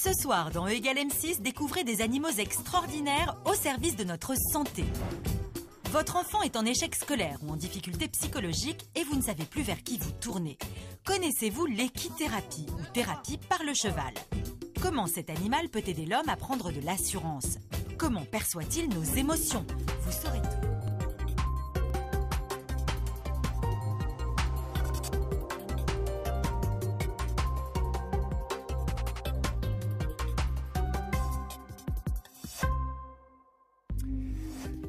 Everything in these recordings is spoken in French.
Ce soir, dans E = M6, découvrez des animaux extraordinaires au service de notre santé. Votre enfant est en échec scolaire ou en difficulté psychologique et vous ne savez plus vers qui vous tourner. Connaissez-vous l'équithérapie ou thérapie par le cheval? Comment cet animal peut aider l'homme à prendre de l'assurance? Comment perçoit-il nos émotions? Vous saurez tout.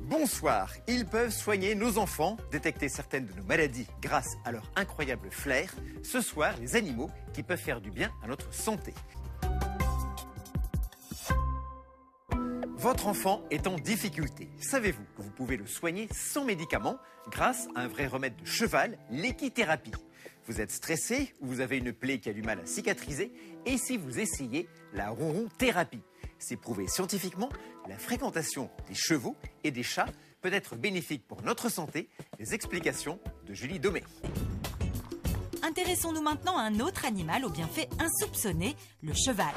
Bonsoir, ils peuvent soigner nos enfants, détecter certaines de nos maladies grâce à leur incroyable flair. Ce soir, les animaux qui peuvent faire du bien à notre santé. Votre enfant est en difficulté. Savez-vous que vous pouvez le soigner sans médicaments grâce à un vrai remède de cheval, l'équithérapie? Vous êtes stressé ou vous avez une plaie qui a du mal à cicatriser, et si vous essayez la ronron-thérapie? C'est prouvé scientifiquement, la fréquentation des chevaux et des chats peut être bénéfique pour notre santé. Les explications de Julie Domé. Intéressons-nous maintenant à un autre animal aux bienfaits insoupçonnés, le cheval.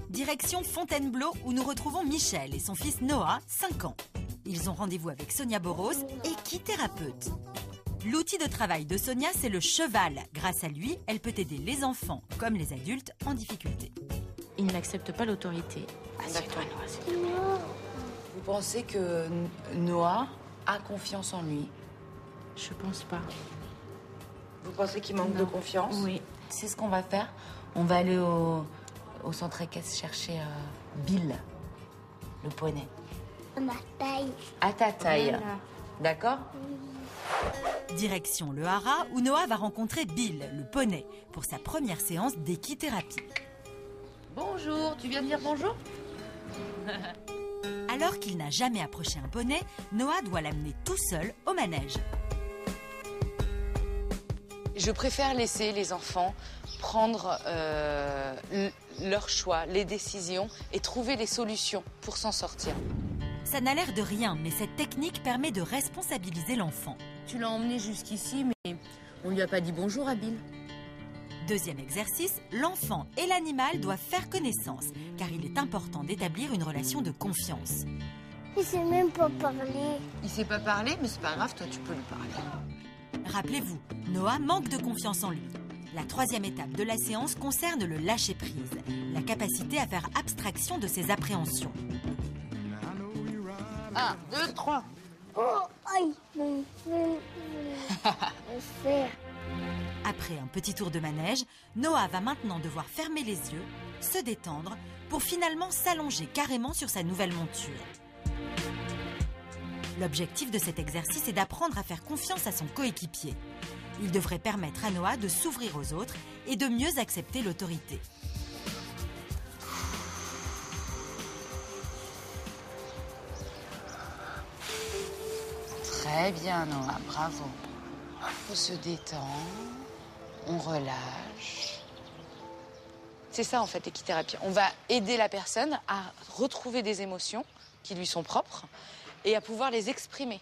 Direction Fontainebleau où nous retrouvons Michel et son fils Noah, 5 ans. Ils ont rendez-vous avec Sonia Boros, équithérapeute. L'outil de travail de Sonia, c'est le cheval. Grâce à lui, elle peut aider les enfants comme les adultes en difficulté. Il n'accepte pas l'autorité. Assieds-toi, Noah, s'il te plaît. Vous pensez que Noah a confiance en lui? Je pense pas. Vous pensez qu'il manque de confiance? Oui. C'est ce qu'on va faire. On va aller au centre équestre chercher Bill, le poney. À ma taille. À ta taille. Voilà. D'accord? Direction le haras où Noah va rencontrer Bill, le poney, pour sa première séance d'équithérapie. Bonjour, tu viens de dire bonjour? Alors qu'il n'a jamais approché un poney, Noah doit l'amener tout seul au manège. Je préfère laisser les enfants prendre leurs choix, les décisions et trouver les solutions pour s'en sortir. Ça n'a l'air de rien, mais cette technique permet de responsabiliser l'enfant. Tu l'as emmené jusqu'ici, mais on lui a pas dit bonjour à Bill. Deuxième exercice, l'enfant et l'animal doivent faire connaissance, car il est important d'établir une relation de confiance. Il sait même pas parler. Il sait pas parler, mais c'est pas grave, toi tu peux lui parler. Rappelez-vous, Noah manque de confiance en lui. La troisième étape de la séance concerne le lâcher-prise, la capacité à faire abstraction de ses appréhensions. 1, 2, 3. Oh, aïe, mon frère. Après un petit tour de manège, Noah va maintenant devoir fermer les yeux, se détendre, pour finalement s'allonger carrément sur sa nouvelle monture. L'objectif de cet exercice est d'apprendre à faire confiance à son coéquipier. Il devrait permettre à Noah de s'ouvrir aux autres et de mieux accepter l'autorité. Très bien, Noah, bravo. On se détend, on relâche. C'est ça, en fait, l'équithérapie. On va aider la personne à retrouver des émotions qui lui sont propres et à pouvoir les exprimer.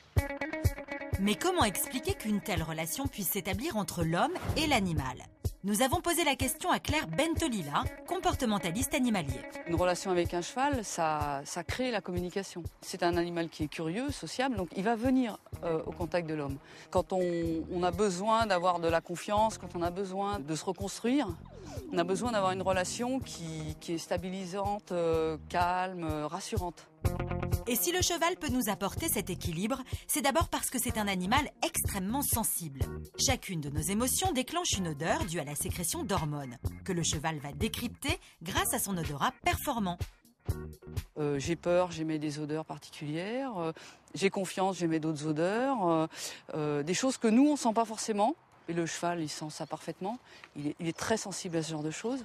Mais comment expliquer qu'une telle relation puisse s'établir entre l'homme et l'animal? Nous avons posé la question à Claire Bentolila, comportementaliste animalier. Une relation avec un cheval, ça crée la communication. C'est un animal qui est curieux, sociable, donc il va venir au contact de l'homme. Quand on a besoin d'avoir de la confiance, quand on a besoin de se reconstruire, on a besoin d'avoir une relation qui est stabilisante, calme, rassurante. Et si le cheval peut nous apporter cet équilibre, c'est d'abord parce que c'est un animal extrêmement sensible. Chacune de nos émotions déclenche une odeur due à la sécrétion d'hormones, que le cheval va décrypter grâce à son odorat performant. J'ai peur, j'émets des odeurs particulières. J'ai confiance, j'émets d'autres odeurs. Des choses que nous, on ne sent pas forcément. Et le cheval, il sent ça parfaitement. Il est très sensible à ce genre de choses.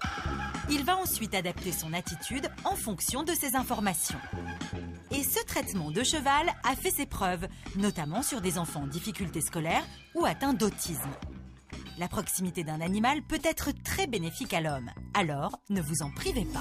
Il va ensuite adapter son attitude en fonction de ces informations. Et ce traitement de cheval a fait ses preuves, notamment sur des enfants en difficulté scolaire ou atteints d'autisme. La proximité d'un animal peut être très bénéfique à l'homme, alors ne vous en privez pas.